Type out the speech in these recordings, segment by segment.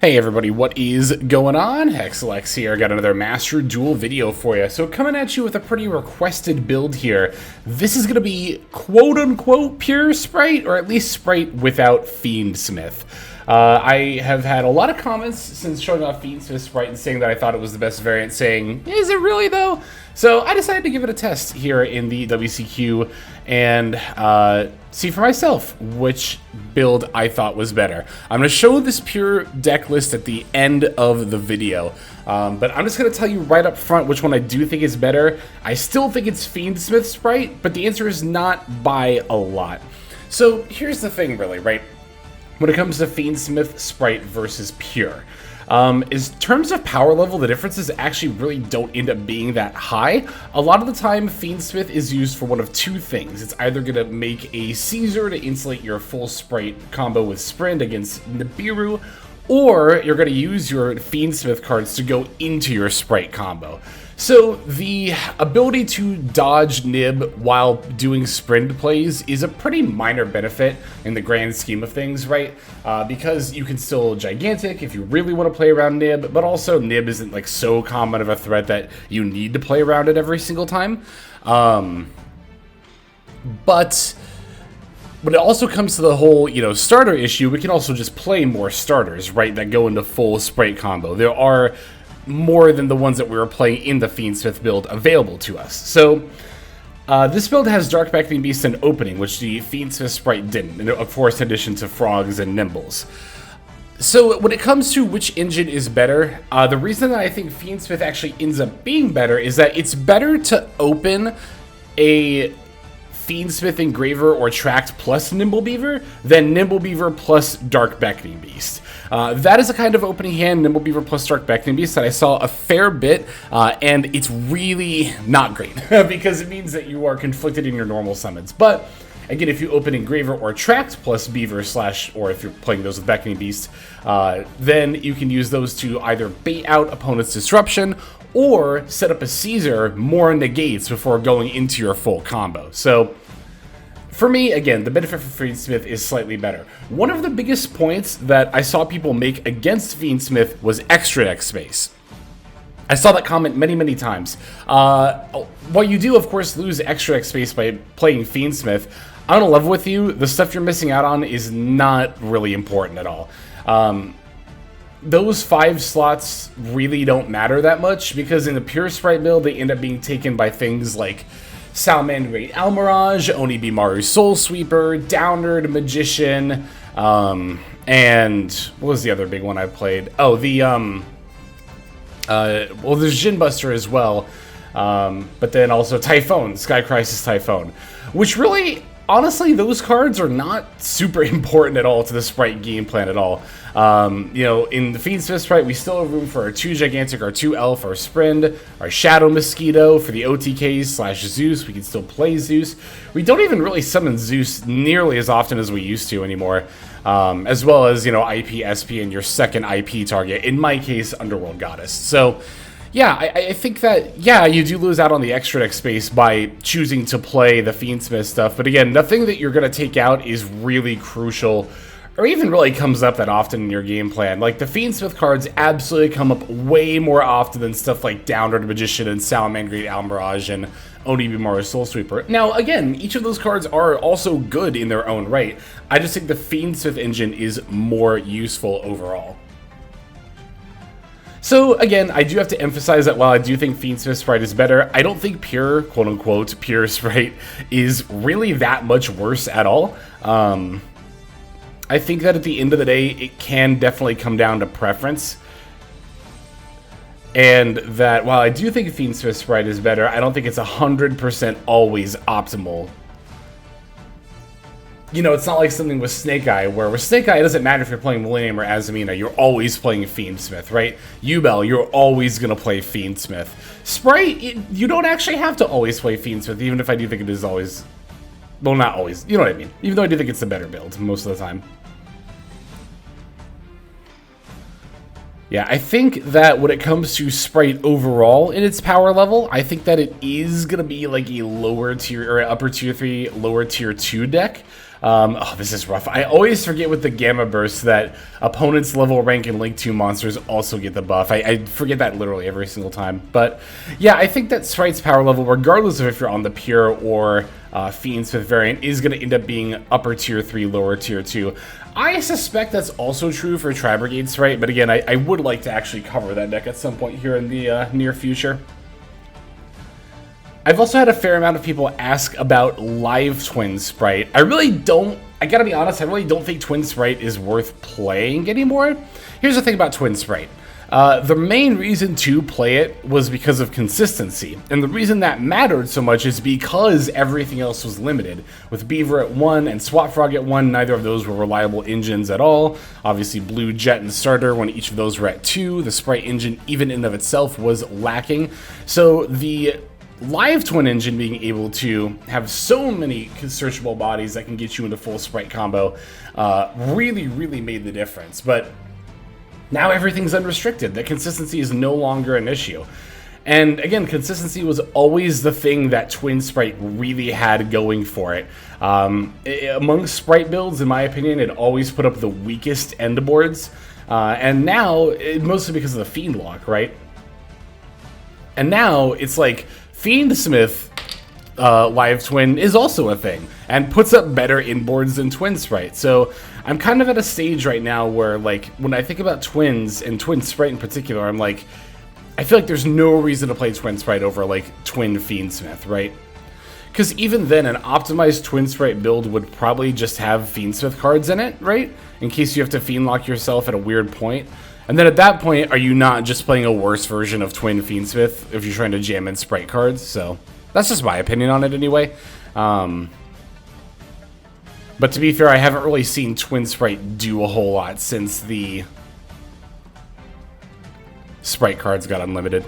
Hey everybody, what is going on? Hexalex here. Got another Master Duel video for you. So coming at you with a pretty requested build here. This is going to be quote-unquote pure Spright, or at least Spright without Fiendsmith. I have had a lot of comments since showing off Fiendsmith Spright and saying that I thought it was the best variant, saying, is it really though? So I decided to give it a test here in the WCQ and see for myself which build I thought was better. I'm going to show this pure deck list at the end of the video, but I'm just going to tell you right up front which one I do think is better. I still think it's Fiendsmith Spright, but the answer is not by a lot. So here's the thing really, right? When it comes to Fiendsmith Spright versus pure. In terms of power level, the differences actually really don't end up being that high. A lot of the time, Fiendsmith is used for one of two things. It's either going to make a Caesar to insulate your full Spright combo with Sprint against Nibiru, or you're going to use your Fiendsmith cards to go into your Spright combo. So the ability to dodge Nib while doing sprint plays is a pretty minor benefit in the grand scheme of things, right? Because you can still Gigantic if you really want to play around Nib, but also Nib isn't like so common of a threat that you need to play around it every single time. But when it also comes to the whole, starter issue, we can also just play more starters, right, that go into full Spright combo. There are more than the ones that we were playing in the Fiendsmith build available to us. So this build has Dark Beckoning Beast and Opening, which the Fiendsmith Spright didn't, of course, in addition to Frogs and Nimbles. So when it comes to which engine is better, the reason that I think Fiendsmith actually ends up being better is that it's better to open a Fiendsmith Engraver or Tract plus Nimblebeaver than Nimblebeaver plus Dark Beckoning Beast. That is a kind of opening hand, Nimblebeaver plus Dark Beckoning Beast, that I saw a fair bit, and it's really not great because it means that you are conflicted in your normal summons. But again, if you open Engraver or Tract plus Beaver or if you're playing those with Beckoning Beast, then you can use those to either bait out opponent's disruption or set up a Caesar more negates before going into your full combo. So for me, again, the benefit for Fiendsmith is slightly better. One of the biggest points that I saw people make against Fiendsmith was extra deck space. I saw that comment many, many times. While you do, of course, lose extra deck space by playing Fiendsmith, I'm gonna level with you, the stuff you're missing out on is not really important at all. Those 5 slots really don't matter that much because in the pure Spright build, they end up being taken by things like Salamangreat Almirage, Onibimaru Soul Sweeper, Downerd Magician, and what was the other big one I played? Oh, well, there's Djinn Buster as well, but then also Typhon, Sky Crisis Typhon, which really, honestly, those cards are not super important at all to the Spright game plan at all. In the Fiendsmith Spright, we still have room for our 2 Gigantic, our 2 Elf, our Sprind, our Shadow Mosquito. For the OTKs / Zeus, we can still play Zeus. We don't even really summon Zeus nearly as often as we used to anymore. As well as, IP, SP, and your second IP target, in my case, Underworld Goddess. So yeah, I think that, yeah, you do lose out on the extra deck space by choosing to play the Fiendsmith stuff, but again, nothing that you're going to take out is really crucial, or even really comes up that often in your game plan. Like, the Fiendsmith cards absolutely come up way more often than stuff like Downerd Magician and Salamangreat Almirage and Onibimaru Soul Sweeper. Now, again, each of those cards are also good in their own right. I just think the Fiendsmith engine is more useful overall. So again, I do have to emphasize that while I do think Fiendsmith Spright is better, I don't think pure, quote-unquote, pure Spright is really that much worse at all. I think that at the end of the day, it can definitely come down to preference. And that while I do think Fiendsmith Spright is better, I don't think it's 100% always optimal. It's not like something with Snake Eye, where with Snake Eye, it doesn't matter if you're playing Millennium or Azamina, you're always playing Fiendsmith, right? Yubel, you're always going to play Fiendsmith. Spright, you don't actually have to always play Fiendsmith, even if I do think it is always, well, not always, you know what I mean? Even though I do think it's the better build most of the time. Yeah, I think that when it comes to Spright overall in its power level, I think that it is going to be like a lower tier or upper tier 3, lower tier 2 deck. Oh, this is rough. I always forget with the Gamma Burst that opponents level rank and Link 2 monsters also get the buff. I forget that literally every single time. But yeah, I think that Sprite's power level, regardless of if you're on the pure or Fiendsmith variant, is going to end up being upper tier 3, lower tier 2. I suspect that's also true for tri-brigade Sprite, but again, I would like to actually cover that deck at some point here in the near future. I've also had a fair amount of people ask about Live Twin Spright. I gotta be honest, I really don't think Twin Spright is worth playing anymore. Here's the thing about Twin Spright. The main reason to play it was because of consistency. And the reason that mattered so much is because everything else was limited. With Beaver at 1 and Swap Frog at 1, neither of those were reliable engines at all. Obviously, Blue, Jet, and Starter, when each of those were at 2, the Spright engine, even in and of itself, was lacking. So the Live Twin engine being able to have so many searchable bodies that can get you into full Spright combo really, really made the difference. But now everything's unrestricted. The consistency is no longer an issue. And again, consistency was always the thing that Twin Spright really had going for it. Among Spright builds, in my opinion, it always put up the weakest end boards. And now, mostly because of the Fiend lock, right? And now, it's like Fiendsmith Live Twin is also a thing, and puts up better inboards than Twin Spright. So I'm kind of at a stage right now where, like, when I think about Twins, and Twin Spright in particular, I'm like, I feel like there's no reason to play Twin Spright over, like, Twin Fiendsmith, right? Because even then, an optimized Twin Spright build would probably just have Fiendsmith cards in it, right? In case you have to Fiend lock yourself at a weird point. And then at that point, are you not just playing a worse version of Twin Fiendsmith if you're trying to jam in Spright cards? So that's just my opinion on it anyway. But to be fair, I haven't really seen Twin Spright do a whole lot since the Spright cards got unlimited.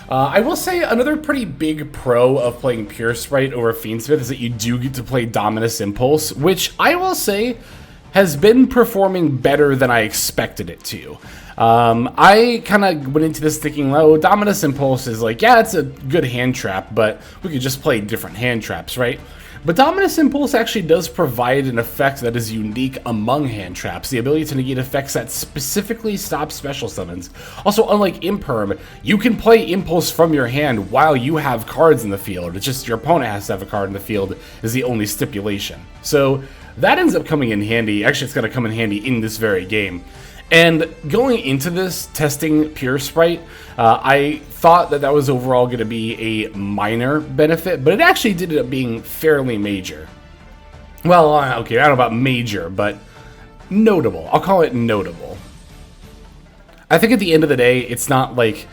I will say another pretty big pro of playing pure Spright over Fiendsmith is that you do get to play Dominus Impulse, which I will say has been performing better than I expected it to. I kind of went into this thinking, oh, Dominus Impulse is like, yeah, it's a good hand trap, but we could just play different hand traps, right? But Dominus Impulse actually does provide an effect that is unique among hand traps, the ability to negate effects that specifically stop special summons. Also, unlike Imperm, you can play Impulse from your hand while you have cards in the field. It's just your opponent has to have a card in the field is the only stipulation. So that ends up coming in handy. Actually, it's going to come in handy in this very game. And going into this, testing pure Spright, I thought that was overall going to be a minor benefit, but it actually did end up being fairly major. Well, okay, I don't know about major, but notable. I'll call it notable. I think at the end of the day, it's not like,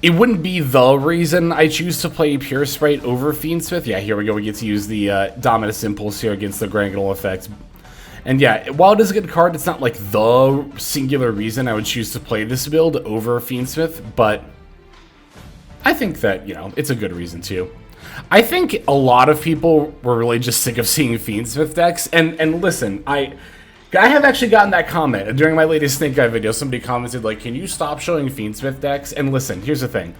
it wouldn't be the reason I choose to play pure Spright over Fiendsmith. Yeah, here we go. We get to use the Dominus Impulse here against the Grangle effect. And yeah, while it is a good card, it's not like the singular reason I would choose to play this build over Fiendsmith, but I think that, you know, it's a good reason too. I think a lot of people were really just sick of seeing Fiendsmith decks, and listen, I have actually gotten that comment. During my latest Snake Guy video, somebody commented, like, can you stop showing Fiendsmith decks? And listen, here's the thing.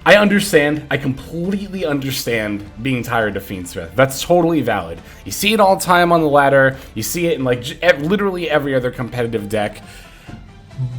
I understand, I completely understand being tired of Fiendsmith. That's totally valid. You see it all the time on the ladder, you see it in like literally every other competitive deck.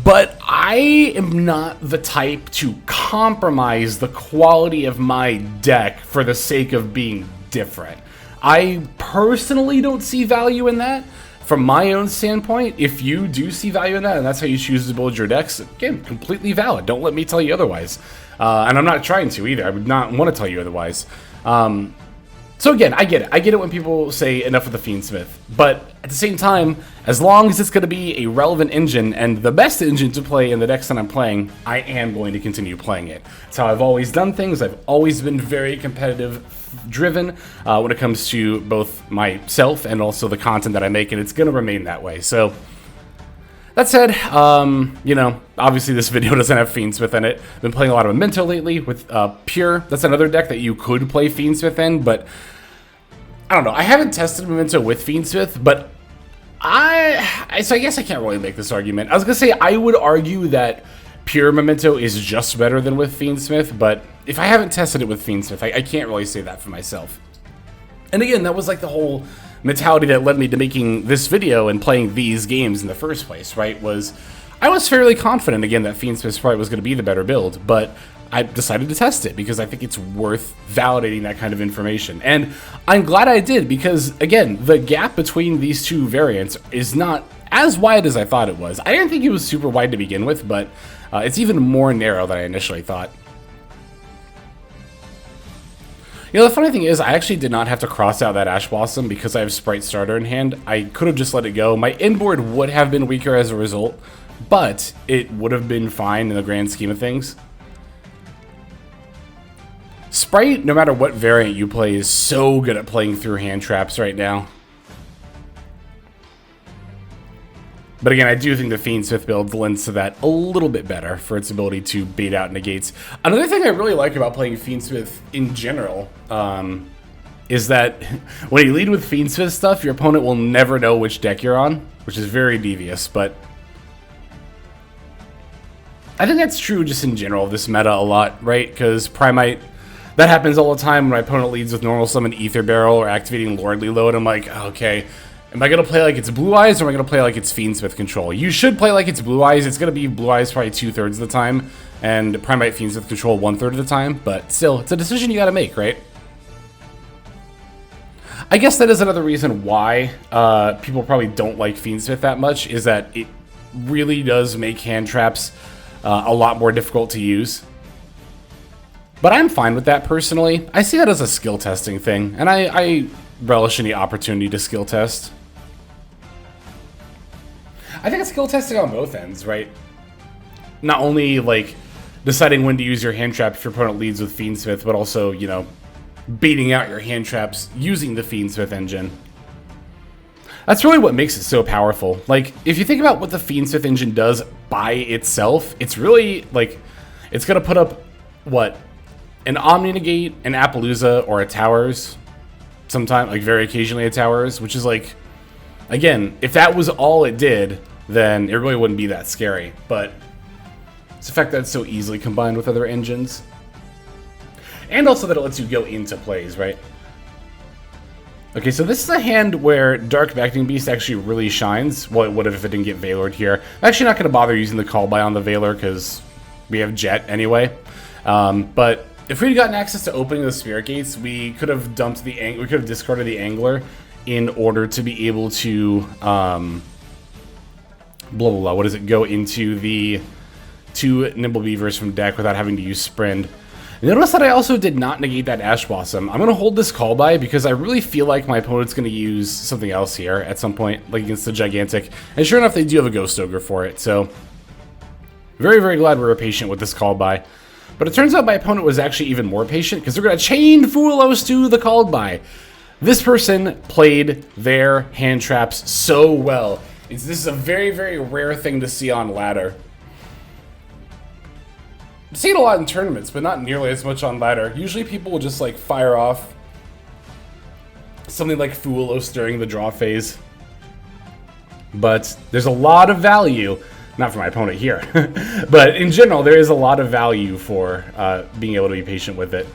But I am not the type to compromise the quality of my deck for the sake of being different. I personally don't see value in that. From my own standpoint, if you do see value in that, and that's how you choose to build your decks, again, completely valid. Don't let me tell you otherwise. And I'm not trying to either. I would not want to tell you otherwise. So again, I get it. I get it when people say enough of the Fiendsmith. But at the same time, as long as it's going to be a relevant engine and the best engine to play in the decks that I'm playing, I am going to continue playing it. It's how I've always done things. I've always been very competitive driven when it comes to both myself and also the content that I make, and it's going to remain that way. So that said, you know, obviously this video doesn't have Fiendsmith in it. I've been playing a lot of Memento lately with Pure. That's another deck that you could play Fiendsmith in, but I don't know. I haven't tested Memento with Fiendsmith, but so I guess I can't really make this argument. I was going to say I would argue that pure Memento is just better than with Fiendsmith, but if I haven't tested it with Fiendsmith, I can't really say that for myself. And again, that was like the whole mentality that led me to making this video and playing these games in the first place, right? I was fairly confident, again, that Fiendsmith Spright was going to be the better build, but I decided to test it because I think it's worth validating that kind of information. And I'm glad I did because, again, the gap between these two variants is not as wide as I thought it was. I didn't think it was super wide to begin with, but it's even more narrow than I initially thought. You know, the funny thing is, I actually did not have to cross out that Ash Blossom because I have Spright Starter in hand. I could have just let it go. My inboard would have been weaker as a result, but it would have been fine in the grand scheme of things. Spright, no matter what variant you play, is so good at playing through hand traps right now. But again, I do think the Fiendsmith build lends to that a little bit better for its ability to bait out negates. Another thing I really like about playing Fiendsmith in general is that when you lead with Fiendsmith stuff, your opponent will never know which deck you're on, which is very devious, but I think that's true just in general of this meta a lot, right? Because Primite, that happens all the time when my opponent leads with normal summon Ether Barrel or activating Lordly Load. I'm like, okay, am I going to play like it's Blue Eyes or am I going to play like it's Fiendsmith Control? You should play like it's Blue Eyes. It's going to be Blue Eyes probably 2/3 of the time and Primite Fiendsmith Control 1/3 of the time, but still, it's a decision you got to make, right? I guess that is another reason why people probably don't like Fiendsmith that much, is that it really does make hand traps a lot more difficult to use. But I'm fine with that personally. I see that as a skill testing thing, and I relish any opportunity to skill test. I think it's skill testing on both ends, right? Not only like deciding when to use your hand trap if your opponent leads with Fiendsmith, but also, you know, beating out your hand traps using the Fiendsmith engine. That's really what makes it so powerful. Like, if you think about what the Fiendsmith engine does by itself, it's really, like, it's going to put up, what, an Omni Negate, an Appaloosa, or a Towers. Sometimes, like, very occasionally a Towers, which is, like, again, if that was all it did, then it really wouldn't be that scary. But it's the fact that it's so easily combined with other engines. And also that it lets you go into plays, right? Okay, so this is a hand where Dark Beckoning Beast actually really shines. Well, it would have if it didn't get Veilored here. I'm actually not going to bother using the Call By on the Veilor because we have Jet anyway. But if we'd gotten access to opening the Spirit Gates, we could have dumped the we could have discarded the Angler in order to be able to what does it, go into the 2 Nimble Beavers from deck without having to use Sprint. Notice that I also did not negate that Ash Blossom. I'm going to hold this Call By because I really feel like my opponent's going to use something else here at some point, like against the Gigantic. And sure enough, they do have a Ghost Ogre for it, so very, very glad we were patient with this Call By. But it turns out my opponent was actually even more patient because they're going to chain Fulos to the Called By. This person played their hand traps so well. This is a very, very rare thing to see on ladder. I've seen it a lot in tournaments, but not nearly as much on ladder. Usually people will just like fire off something like Fulos during the draw phase. But there's a lot of value, not for my opponent here, but in general, there is a lot of value for being able to be patient with it.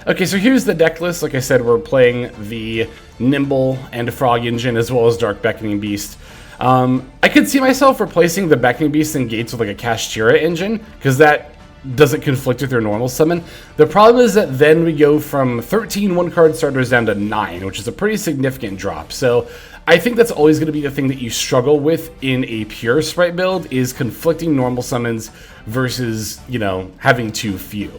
Okay, so here's the deck list. Like I said, we're playing the Nimble and Frog engine as well as Dark Beckoning Beast. I could see myself replacing the Beckoning Beast and Gates with like a Kashtira engine, because that doesn't conflict with your normal summon. The problem is that then we go from 13 1-card starters down to 9, which is a pretty significant drop. So I think that's always going to be the thing that you struggle with in a pure Spright build, is conflicting normal summons versus, you know, having too few.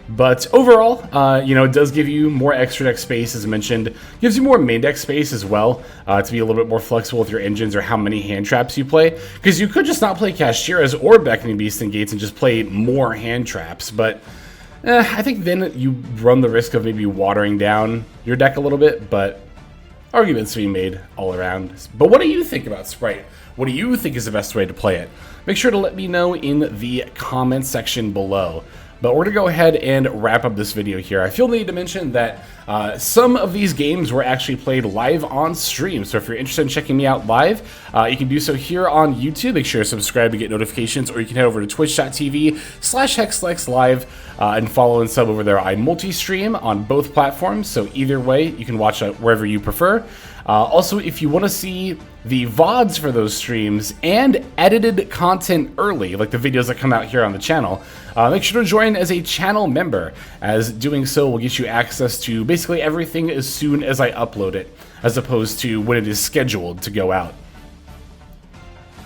But overall, you know, it does give you more extra deck space, as mentioned. Gives you more main deck space as well, to be a little bit more flexible with your engines or how many hand traps you play. Because you could just not play Kashtiras or Beckoning Beast and Gates and just play more hand traps. But I think then you run the risk of maybe watering down your deck a little bit. But arguments to be made all around. But what do you think about Spright? What do you think is the best way to play it? Make sure to let me know in the comments section below. But we're going to go ahead and wrap up this video here. I feel the need to mention that some of these games were actually played live on stream. So if you're interested in checking me out live, you can do so here on YouTube. Make sure to subscribe to get notifications, or you can head over to twitch.tv/HexLexLive and follow and sub over there. I multi-stream on both platforms, so either way, you can watch it wherever you prefer. Also, if you want to see the VODs for those streams and edited content early, like the videos that come out here on the channel, make sure to join as a channel member, as doing so will get you access to basically everything as soon as I upload it, as opposed to when it is scheduled to go out.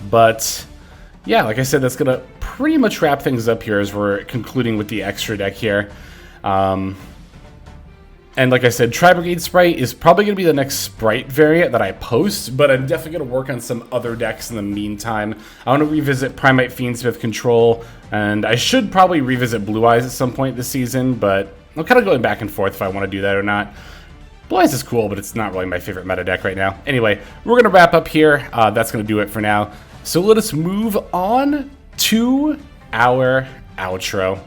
But yeah, like I said, that's going to pretty much wrap things up here as we're concluding with the extra deck here. And like I said, tri-brigade Spright is probably going to be the next Spright variant that I post, but I'm definitely going to work on some other decks in the meantime. I want to revisit Primite Fiendsmith Control, and I should probably revisit Blue Eyes at some point this season, but I'm kind of going back and forth if I want to do that or not. Blue Eyes is cool, but it's not really my favorite meta deck right now. Anyway, we're going to wrap up here. That's going to do it for now. So let us move on to our outro.